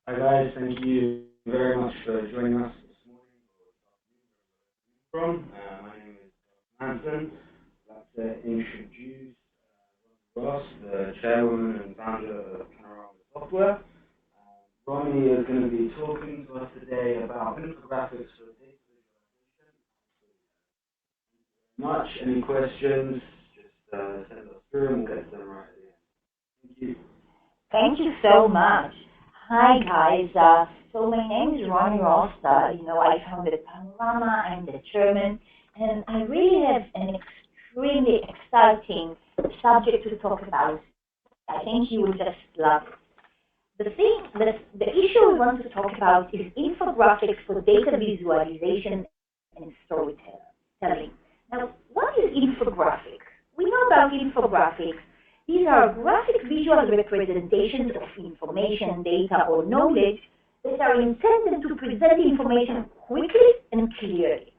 Hi guys, thank you very much for joining us this morning. My name is Manson. I'd like to introduce Ross, the chairwoman and founder of Panorama Software. Ronnie is going to be talking to us today about infographics for data visualization. Much. Any questions? Just send us through and we'll get to them right at the end. Thank you. Thank you so much. Hi guys, so my name is Ronnie Ross. I founded Panorama, I'm the chairman, and I really have an extremely exciting subject to talk about. I think you will just love it. The issue we want to talk about is infographics for data visualization and storytelling. Now, what is infographics? We know about infographics. These are graphic visual representations of information, data, or knowledge that are intended to present information quickly and clearly.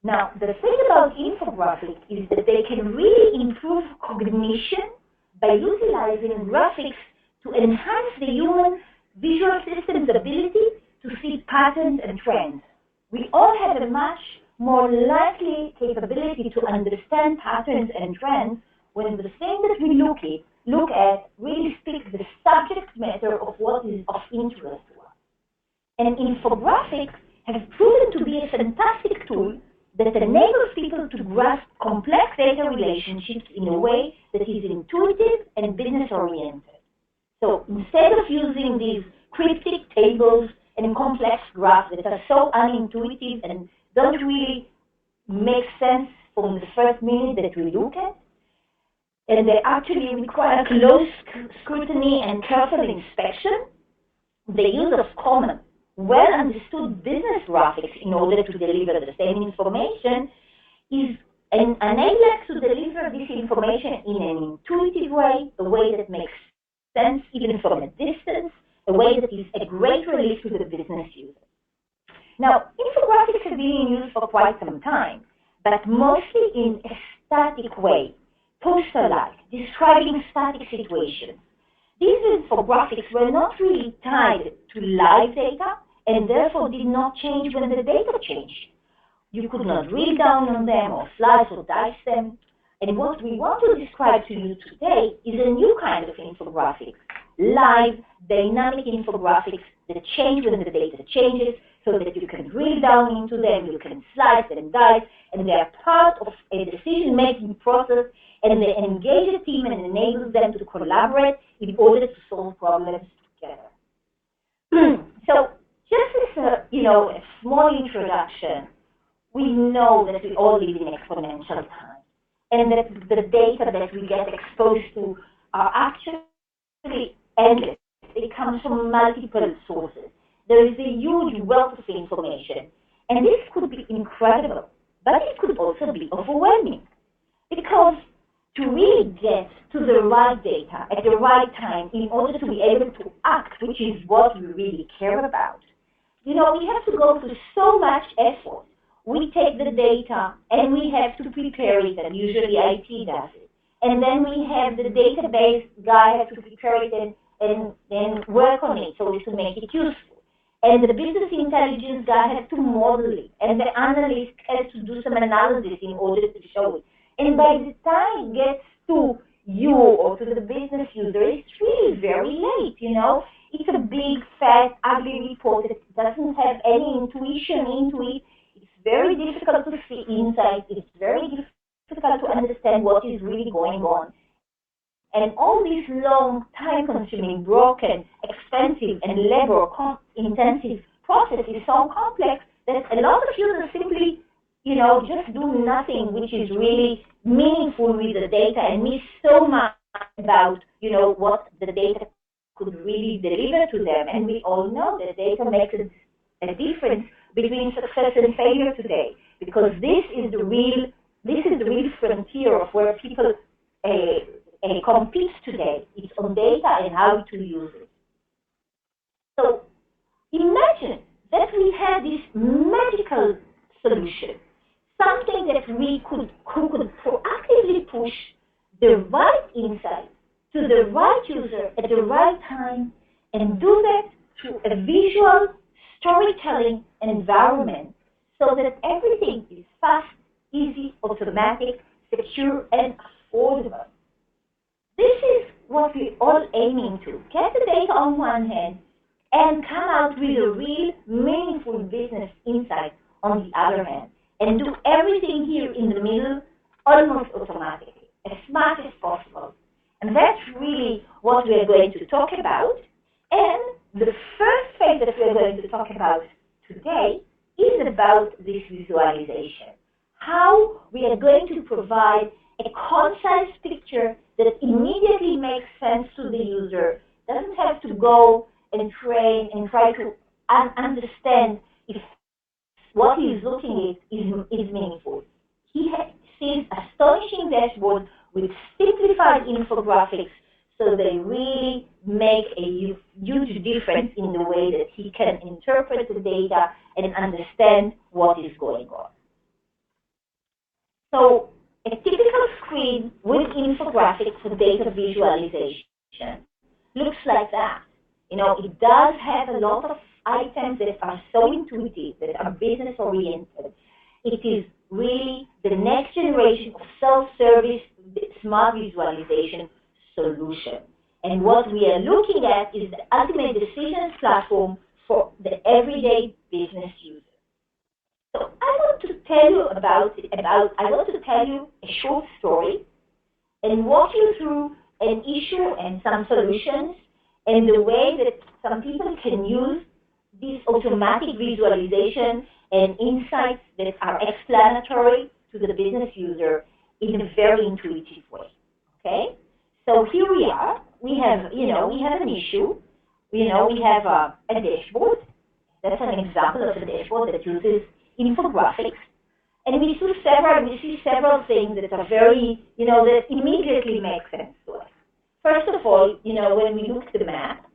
Now, the thing about infographics is that they can really improve cognition by utilizing graphics to enhance the human visual system's ability to see patterns and trends. We all have a much more likely capability to understand patterns and trends when the thing that we look at really speaks the subject matter of what is of interest to us. And infographics have proven to be a fantastic tool that enables people to grasp complex data relationships in a way that is intuitive and business-oriented. So instead of using these cryptic tables and complex graphs that are so unintuitive and don't really make sense from the first minute that we look at, and they actually require close scrutiny and careful inspection, the use of common, well-understood business graphics in order to deliver the same information is enabling us to deliver this information in an intuitive way, a way that makes sense even from a distance, a way that is a great relief to the business user. Now, infographics have been in use for quite some time, but mostly in a static way, poster-like, describing static situations. These infographics were not really tied to live data and therefore did not change when the data changed. You could not drill down on them or slice or dice them. And what we want to describe to you today is a new kind of infographics, live, dynamic infographics that change when the data changes, so that you can drill down into them, you can slice and dice, and they are part of a decision-making process, and they engage a team and enable them to collaborate in order to solve problems together. So just as a small introduction, we know that we all live in exponential time, and that the data that we get exposed to are actually endless. It comes from multiple sources. There is a huge wealth of information, and this could be incredible, but it could also be overwhelming, because to really get to the right data at the right time in order to be able to act, which is what we really care about, we have to go through so much effort. We take the data and we have to prepare it, and usually IT does it. And then we have the database guy has to prepare it and then work on it so as to make it useful. And the business intelligence guy has to model it, and the analyst has to do some analysis in order to show it. And by the time it gets to you or to the business user, it's really very late, It's a big, fat, ugly report that doesn't have any intuition into it. It's very difficult to see insight. It's very difficult to understand what is really going on. And all this long, time-consuming, broken, expensive, and labor-intensive process is so complex that a lot of users simply, just do nothing which is really meaningful with the data and miss so much about, what the data could really deliver to them. And we all know that data makes a difference between success and failure today, because this is the real frontier of where people compete today. It's on data and how to use it. So imagine that we had this magical solution, something that we could proactively push the right insight to the right user at the right time, and do that to a visual storytelling environment so that everything is fast, easy, automatic, secure, and affordable. This is what we're all aiming to. Get the data on one hand and come out with a real, meaningful business insight on the other hand. And do everything here in the middle almost automatically, as much as possible. And that's really what we are going to talk about. And the first phase that we are going to talk about today is about this visualization. How we are going to provide a concise picture that immediately makes sense to the user, doesn't have to go and train and try to understand if what he is looking at is meaningful. He sees astonishing dashboards with simplified infographics, so they really make a huge difference in the way that he can interpret the data and understand what is going on. So a typical screen with infographics for data visualization looks like that. You know, it does have a lot of items that are so intuitive, that are business-oriented. It is really the next generation of self-service smart visualization solution. And what we are looking at is the ultimate decisions platform for the everyday business user. So I want to tell you I want to tell you a short story and walk you through an issue and some solutions and the way that some people can use this automatic visualization and insights that are explanatory to the business user in a very intuitive way. Okay? So here we are. We have an issue. We have a dashboard. That's an example of a dashboard that uses infographics. And we see several things that are very, that immediately make sense to us. First of all, when we look at the map,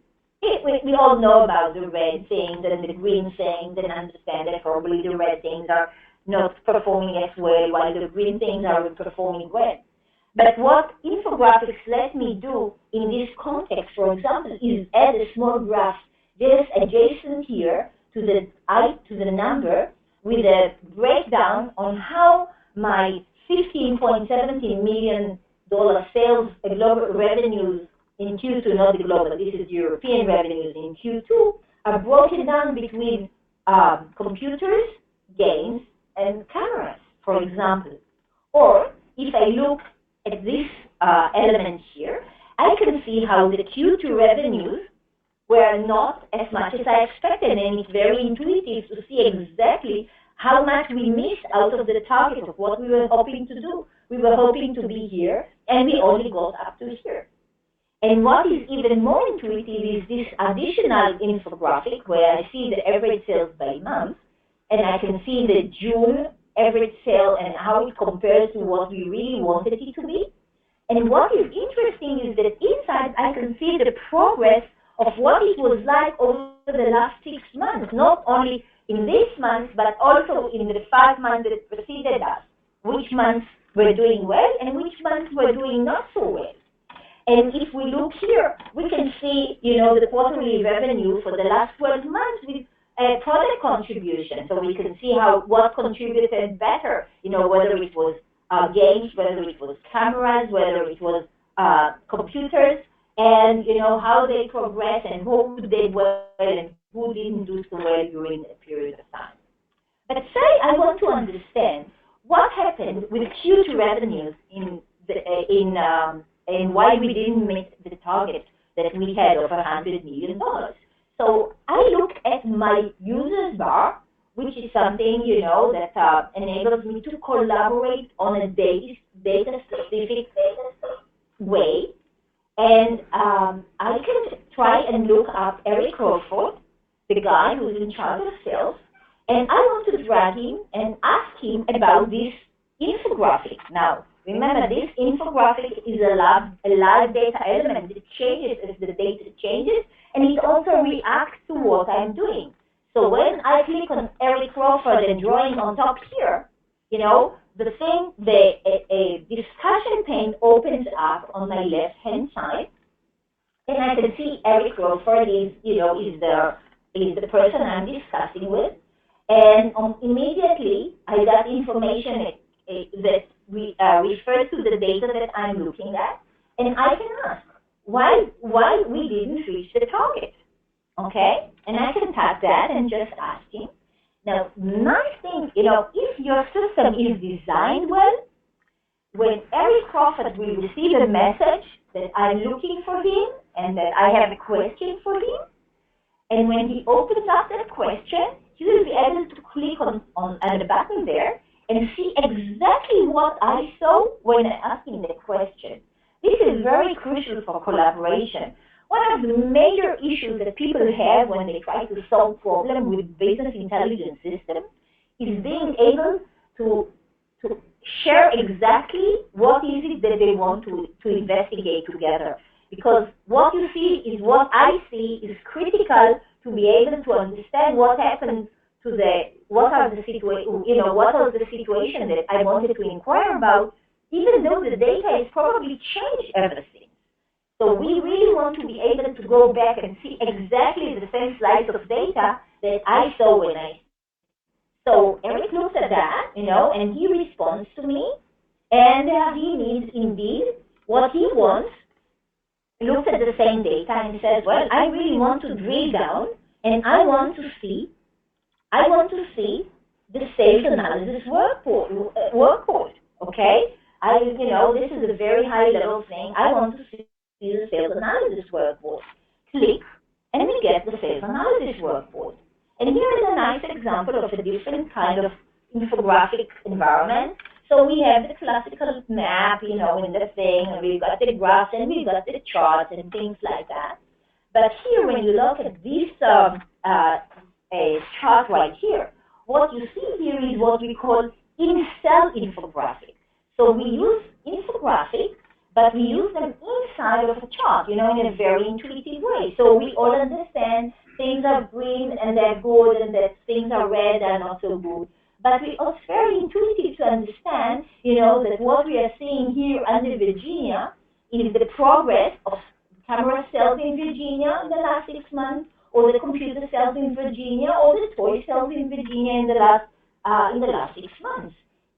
we all know about the red things and the green things and understand that probably the red things are not performing as well while the green things are performing well. But what infographics let me do in this context, for example, is add a small graph just adjacent here to the number with a breakdown on how my $15.17 million sales global revenues in Q2, not the global, this is European revenues in Q2, are broken down between computers, games, and cameras, for example. Or if I look at this element here, I can see how the Q2 revenues were not as much as I expected, and it's very intuitive to see exactly how much we missed out of the target of what we were hoping to do. We were hoping to be here, and we only got up to here. And what is even more intuitive is this additional infographic where I see the average sales by month, and I can see the June average sale and how it compares to what we really wanted it to be. And what is interesting is that inside I can see the progress of what it was like over the last 6 months, not only in this month, but also in the 5 months that preceded us, which months were doing well and which months were doing not so well. And if we look here, we can see, the quarterly revenue for the last 12 months with product contribution. So we can see what contributed better, whether it was games, whether it was cameras, whether it was computers, and, how they progress and who did well and who didn't do so well during a period of time. But say I want to understand what happened with Q2 revenues and why we didn't meet the target that we had of $100 million. So I look at my users bar, which is something, that enables me to collaborate on a data-specific way. And I can try and look up Eric Crawford, the guy who's in charge of sales, and I want to drag him and ask him about this infographic. Now, remember, this infographic is a live data element. It changes as the data changes, and it also reacts to what I'm doing. So when I click on Eric Crawford and drawing on top here, a discussion pane opens up on my left-hand side, and I can see Eric Crawford is the is the person I'm discussing with, and immediately I got information that refers to the data that I'm looking at, and I can ask why we didn't reach the target. Okay, and I can tap that and just ask him. Now, nice thing, if your system is designed well, when Eric Crawford will receive a message that I'm looking for him and that I have a question for him, and when he opens up that question, he will be able to click on the button there and see exactly what I saw when I asked him the question. This is very crucial for collaboration. One of the major issues that people have when they try to solve problems with business intelligence systems is being able to share exactly what is it that they want to investigate together. Because what you see is what I see is critical to be able to understand what happened to what was the situation that I wanted to inquire about, even though the data has probably changed ever since. So we really want to be able to go back and see exactly the same slice of data that I saw when I. So Eric looks at that, and he responds to me, and he needs indeed what he wants. He looks at the same data and says, well, I really want to drill down, and I want to see the sales analysis work code. Okay, this is a very high level thing. I want to see the sales analysis workboard. Click, and we get the sales analysis workboard. And here is a nice example of a different kind of infographic environment. So we have the classical map, in the thing, and we've got the graphs, and we've got the charts and things like that. But here, when you look at this chart right here, what you see here is what we call in-cell infographic. So we use infographics, but we use them inside of a chart, in a very intuitive way. So we all understand things are green and they're good, and that things are red and not so good. But it's very intuitive to understand, that what we are seeing here under Virginia is the progress of camera sales in Virginia in the last 6 months, or the computer sales in Virginia, or the toy sales in Virginia in the last 6 months.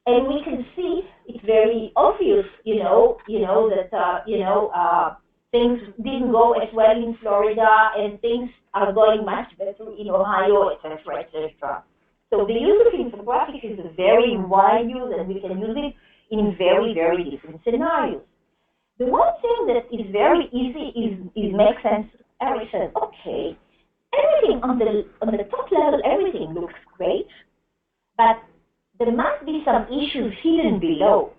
And we can see it's very obvious, that things didn't go as well in Florida, and things are going much better in Ohio, etc., etc. So the use of infographics is a very wide use, and we can use it in very, very different scenarios. The one thing that is very easy is make sense. Eric says, okay, everything on the top level, everything looks great, but there must be some issues hidden below.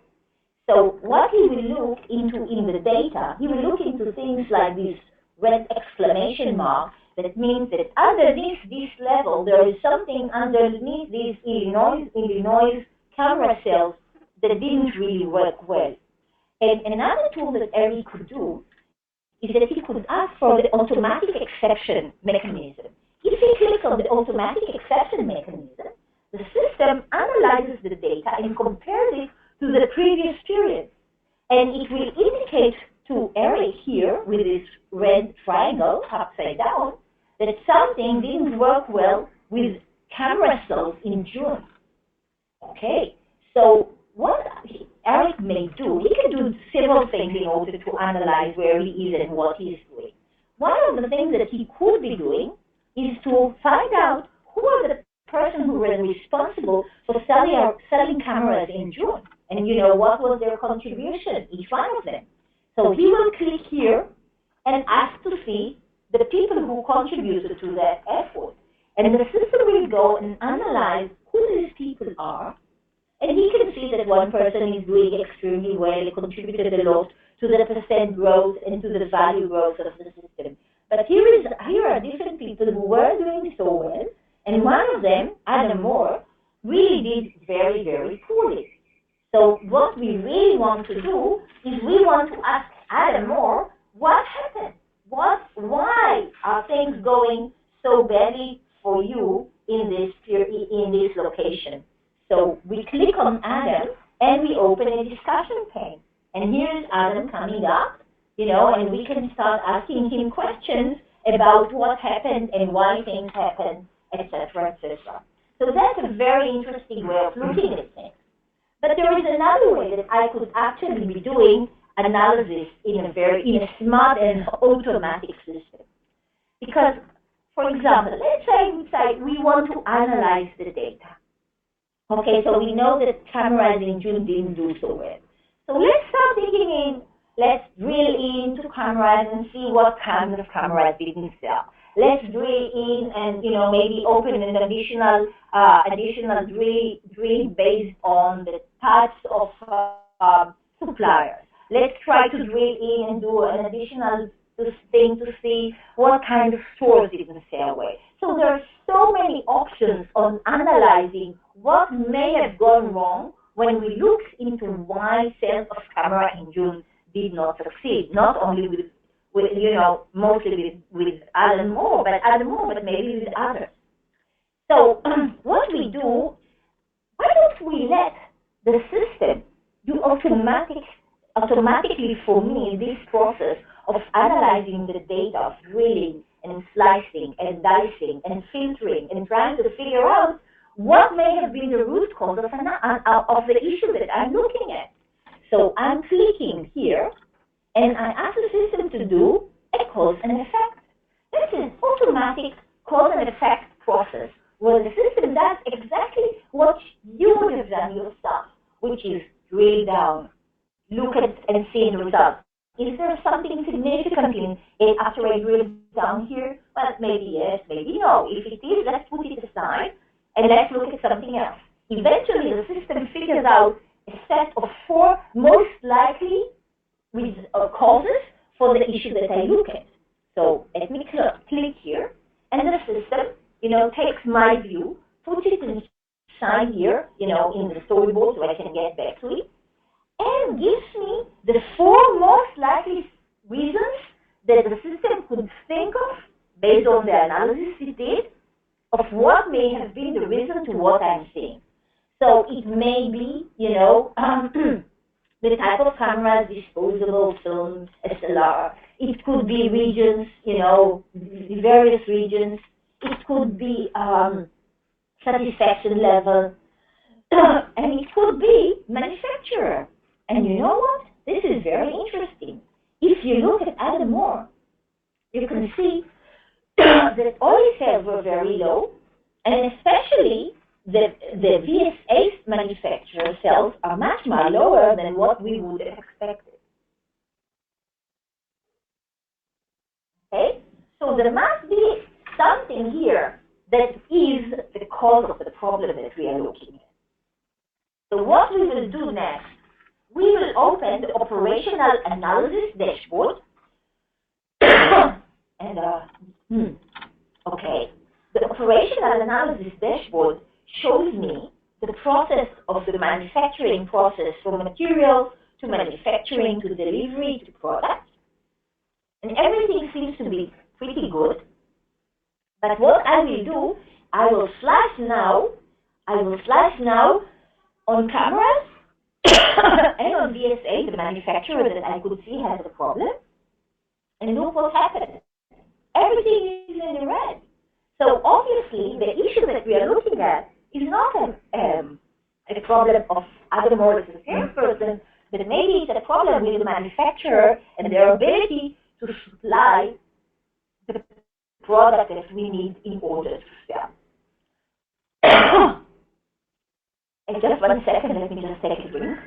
So what he will look into in the data, he will look into things like this red exclamation mark. That means that underneath this level, there is something underneath these Illinois camera cells that didn't really work well. And another tool that Eric could do is that he could ask for the automatic exception mechanism. If he clicks on the automatic exception mechanism, the system analyzes the data and compares it to the previous period. And it will indicate to Eric here with this red triangle upside down that something didn't work well with camera cells in June. Okay, so what Eric may do, he can do several things in order to analyze where he is and what he is doing. One of the things that he could be doing is to find out who are the person who was responsible for selling cameras in June, and what was their contribution, each one of them. So he will click here and ask to see the people who contributed to that effort. And the system will go and analyze who these people are, and he can see that one person is doing extremely well, contributed a lot to the percent growth and to the value growth of the system. But here are different people who were doing so well, and one of them, Adam Moore, really did very, very poorly. So what we really want to do is we want to ask Adam Moore, what happened? Why are things going so badly for you in this location? So we click on Adam and we open a discussion pane. And here's Adam coming up, and we can start asking him questions about what happened and why things happened, etc., etc. So that's a very interesting way of looking at things. But there is another way that I could actually be doing analysis in a smart and automatic system. Because, for example, let's say we want to analyze the data. Okay, so we know that cameras in June didn't do so well. So let's start digging in. Let's drill into cameras and see what kinds of cameras didn't sell. Let's drill in and maybe open an additional drill based on the types of suppliers. Let's try to drill in and do an additional thing to see what kind of stores didn't sell well. So there are so many options on analyzing what may have gone wrong when we look into why sales of camera in June did not succeed, not only mostly with Alan Moore, but maybe with others. So what we do, why don't we let the system do automatically for me this process of analyzing the data, of drilling and slicing and dicing and filtering and trying to figure out what may have been the root cause of the issue that I'm looking at. So I'm clicking here, and I ask the system to do a cause and effect. That's an automatic cause and effect process where the system does exactly what you would have done yourself, which is drill down, look at and see the results. Is there something significant after I drill down here? Well, maybe yes, maybe no. If it is, let's put it aside and let's look at something else. Eventually, the system figures out a set of 4 most likely causes for the issue that I look at. So let me click here, and the system, takes my view, puts it inside here, in the storyboard so I can get back to it, and gives me the 4 most likely reasons that the system could think of, based on the analysis it did, of what may have been the reason to what I'm seeing. So it may be, the type of cameras, disposable, film, SLR. It could be regions, the various regions. It could be satisfaction level. And it could be manufacturer. And you know what? This is very interesting. If you look at Adam Moore, you can see that oil sales were very low, and especially the VS8 manufacturer sales are much more lower than what we would have expected. Okay? So there must be something here that is the cause of the problem that we are looking at. So what we will do next, we will open the operational analysis dashboard. And, okay, the operational analysis dashboard shows me the process of the manufacturing process, from material to manufacturing to delivery to product. And everything seems to be pretty good. But what I will do, I will slice now on cameras and on VSA, the manufacturer that I could see has a problem. And look what happened. Everything is in the red. So obviously, the issue that we are looking at is not a problem of Adam Moore as a salesperson, but maybe it's a problem with the manufacturer and their ability to supply the product that we need in order to sell. And just 1 second, let me just take a drink.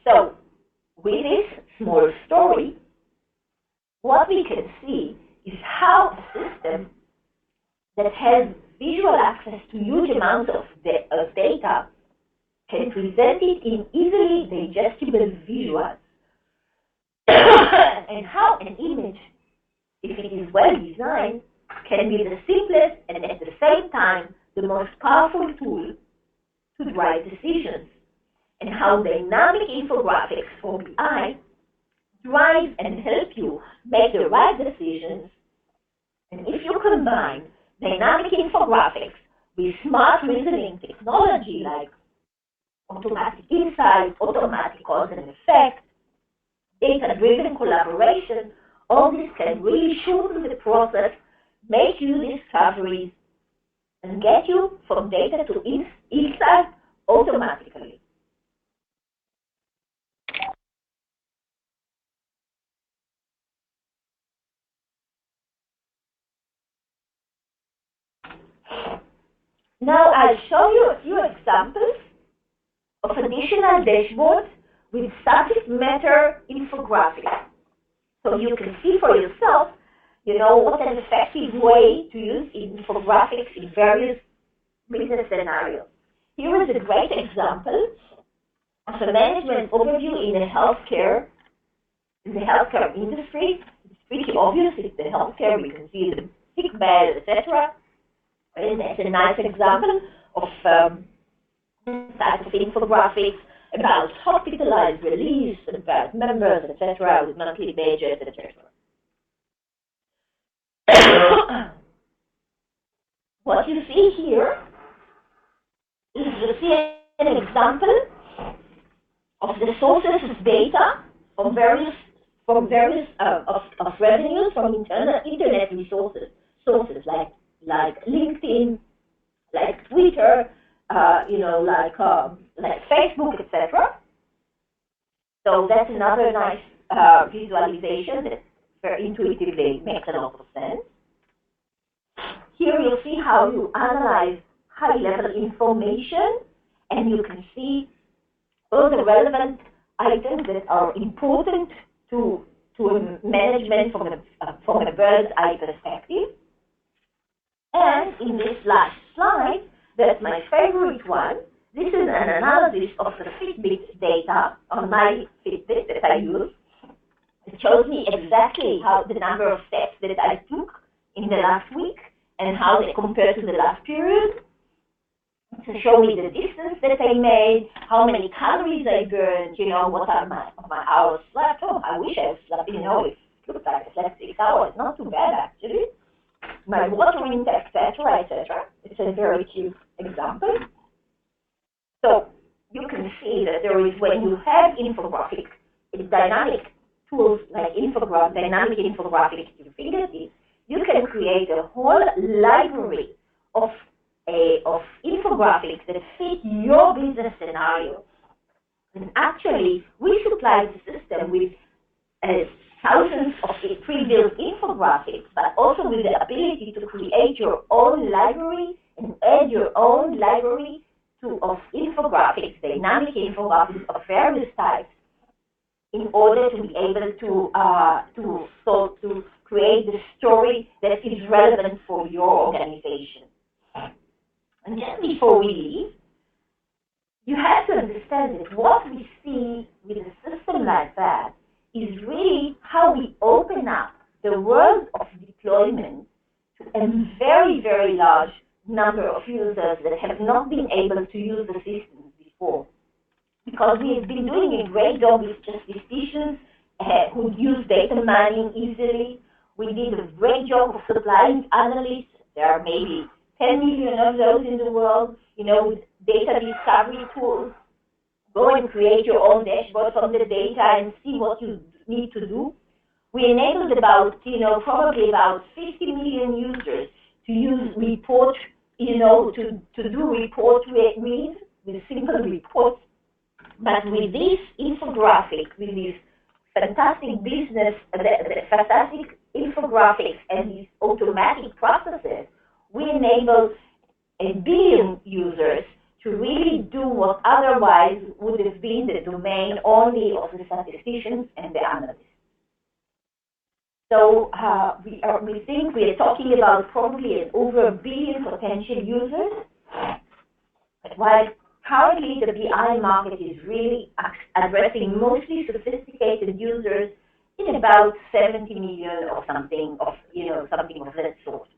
So, with this small story, what we can see is how a system that has visual access to huge amounts of data can present it in easily digestible visuals, and how an image, if it is well designed, can be the simplest and at the same time the most powerful tool to drive decisions, and how dynamic infographics for BI drive and help you make the right decisions. And if you combine dynamic infographics with smart reasoning technology like automatic insight, automatic cause and effect, data-driven collaboration. All this can really shorten the process, make you discoveries, and get you from data to insight automatically. Now I'll show you a few examples of additional dashboards with subject matter infographics. So you can see for yourself, what an effective way to use infographics in various business scenarios. Here is a great example of a management overview in the healthcare industry. It's pretty obvious. It's the healthcare. We can see the sick bed, etc. And it's a nice example of type of infographics about hospitalized release, about members, etc., with monthly budgets, etc. What you see here is you see an example of the sources of data from various of revenues from internet resources, sources like LinkedIn, like Twitter, like Facebook, etc. So that's another nice visualization that very intuitively makes a lot of sense. Here you'll see how you analyze high-level information, and you can see all the relevant items that are important to management from a bird's eye perspective. And in this last slide, that's my favorite one. This is an analysis of the Fitbit data on my Fitbit that I use. It shows me exactly how the number of steps that I took in the last week and how they compare to the last period. To show me the distance that I made, how many calories I burned, what are my hours slept. Oh, I wish I slept, it looks like I slept 6 hours. Not too bad, actually. My water intake, etc., etc. It's a very cute example. So you can see that there is, when you have infographics, dynamic tools like dynamic infographics at your fingertips, you can create a whole library of infographics that fit your business scenario. And actually, we supply the system with thousands of pre-built infographics, but also with the ability to create your own library and add your own library of infographics, dynamic infographics of various types, in order to be able to create the story that is relevant for your organization. And just before we leave, you have to understand that what we see with a system like that is really how we open up the world of deployment to a very, very large number of users that have not been able to use the systems before. Because we have been doing a great job with statisticians who use data mining easily. We did a great job of supplying analysts. There are maybe 10 million of those in the world, with data discovery tools. Go and create your own dashboard from the data and see what you need to do. We enabled probably about 50 million users to use report, to do report reads with simple reports. But with this infographic, with this fantastic business, the fantastic infographics and these automatic processes, we enable 1 billion users to really do what otherwise would have been the domain only of the statisticians and the analysts. So we think we are talking about probably over 1 billion potential users, while currently the BI market is really addressing mostly sophisticated users in about 70 million or something of that sort.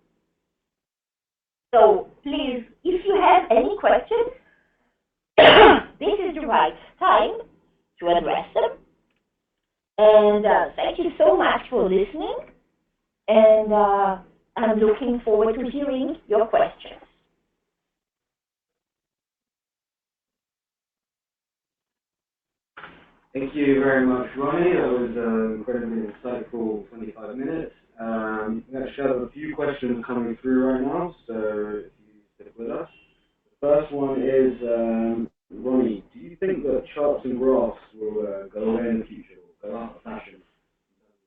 So please, if you have any questions, this is the right time to address them. And thank you so much for listening. And I'm looking forward to hearing your questions. Thank you very much, Ronnie. That was an incredibly insightful 25 minutes. We actually have a few questions coming through right now, so if you stick with us. The first one is, Ronnie, do you think that charts and graphs will go away in the future, or go out of fashion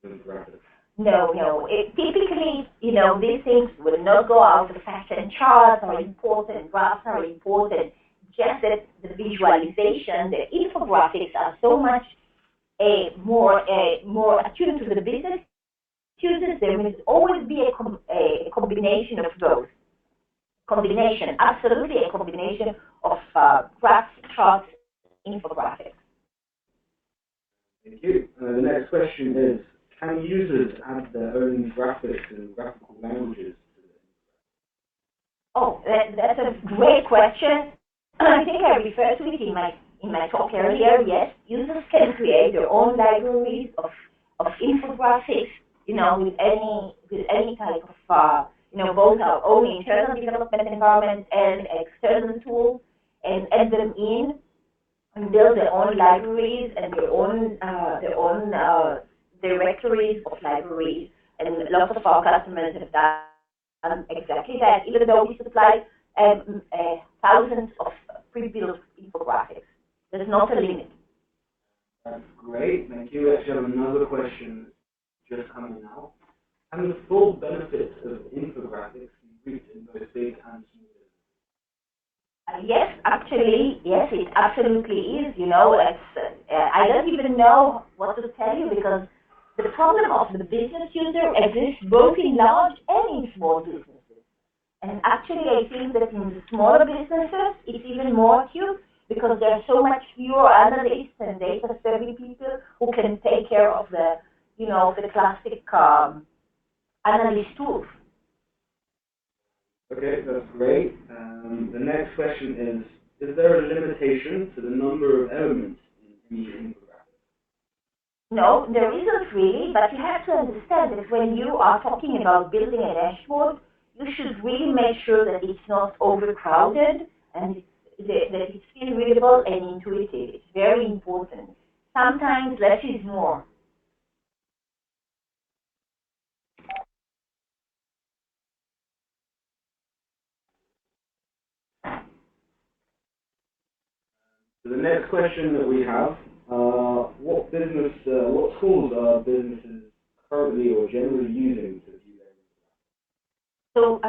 in graphics? No, no. Typically, these things will not go out of fashion. Charts are important, graphs are important. Just that the visualization, the infographics are so much more attuned to the business users. There will always be a combination of those. Absolutely a combination of graphs, charts, infographics. Thank you. The next question is, can users add their own graphics and graphical languages to the Oh, that's a great question. I think I referred to it in my talk earlier. Yes, users can create their own libraries of infographics, with any type of both our own internal development environment and external tools, and add them in and build their own libraries and their own directories of libraries. And lots of our customers have done exactly that, even though we supply thousands of pre-built infographics. There's not a limit. That's great. Thank you. We actually have another question just coming now. Can the full benefits of infographics be reached in both big and small businesses? Yes, actually, yes, it absolutely is. I don't even know what to tell you, because the problem of the business user exists both in large and in small businesses. And actually, I think that in the smaller businesses, it's even more acute, because there are so much fewer analysts and data-savvy people who can take care of the classic analyst tools. Okay, that's great. The next question is there a limitation to the number of elements in each infographic? No, there isn't really, but you have to understand that when you are talking about building a dashboard, you should really make sure that it's not overcrowded and that it's still readable and intuitive. It's very important. Sometimes less is more. So the next question that we have, what tools are businesses currently or generally using to view their So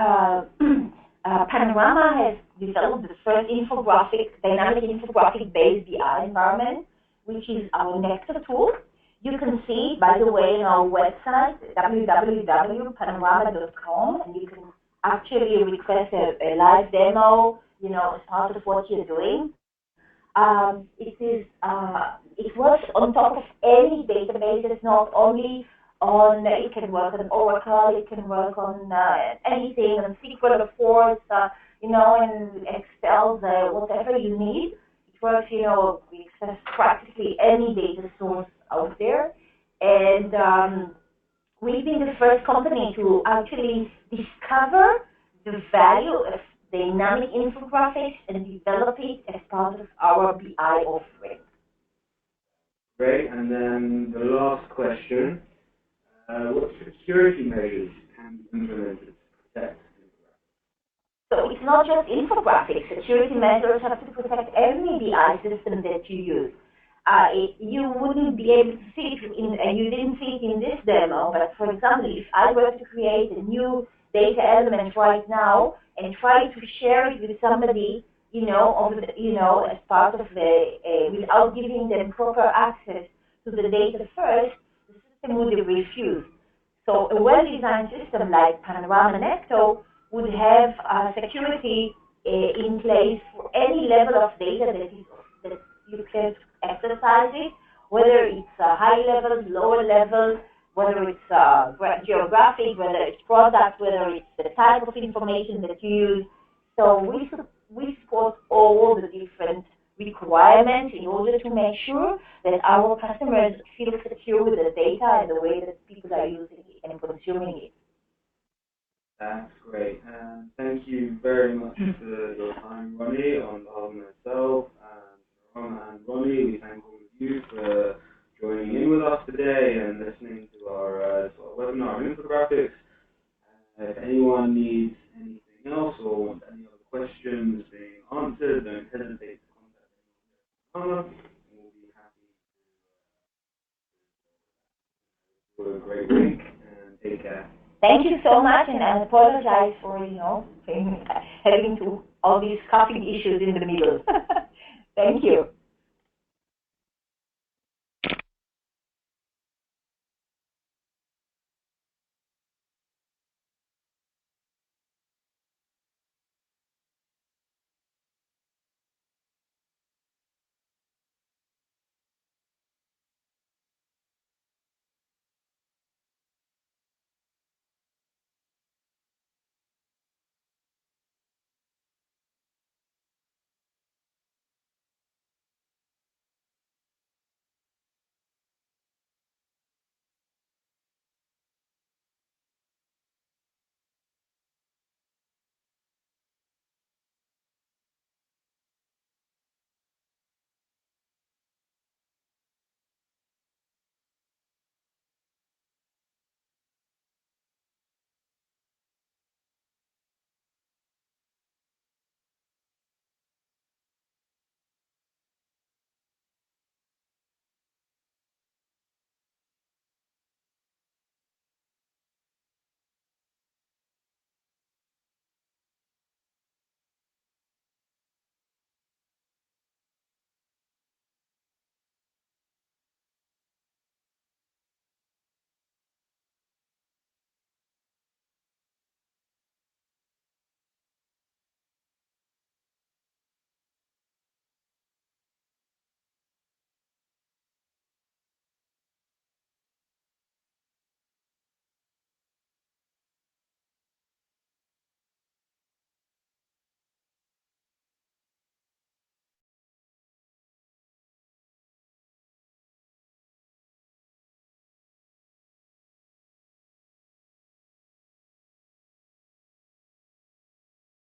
Panorama has developed the first dynamic infographic-based BI environment, which is our Nectar tool. You can see it, by the way, on our website, www.panorama.com, and you can actually request a live demo, as part of what you're doing. It works on top of any databases, not only it can work on Oracle, it can work on anything, on SQL, of course, in Excel, whatever you need. It works, we access practically any data source out there. And we've been the first company to actually discover the value of dynamic infographics and develop it as part of our BI offering. Great, and then the last question, what security measures can be implemented to protect infographics? So it's not just infographics. Security measures have to protect every BI system that you use. You wouldn't be able to see it, you didn't see it in this demo, but for example, if I were to create a new data element right now and try to share it with somebody, as part of without giving them proper access to the data first, the system would refuse. So a well-designed system like Panorama Nectar would have security in place for any level of data that you can exercise it, whether it's high levels, lower levels, whether it's geographic, whether it's product, whether it's the type of information that you use. So we support all the different requirements in order to make sure that our customers feel secure with the data and the way that people are using it and consuming it. That's great. And thank you very much for your time, Ronnie, on behalf of myself and Ron and Ronnie. We thank all of you for questions being answered, don't hesitate to contact us, and we'll be happy to do a great week, and take care. Thank you so much, and I apologize for, having to all these coughing issues in the middle. Thank you.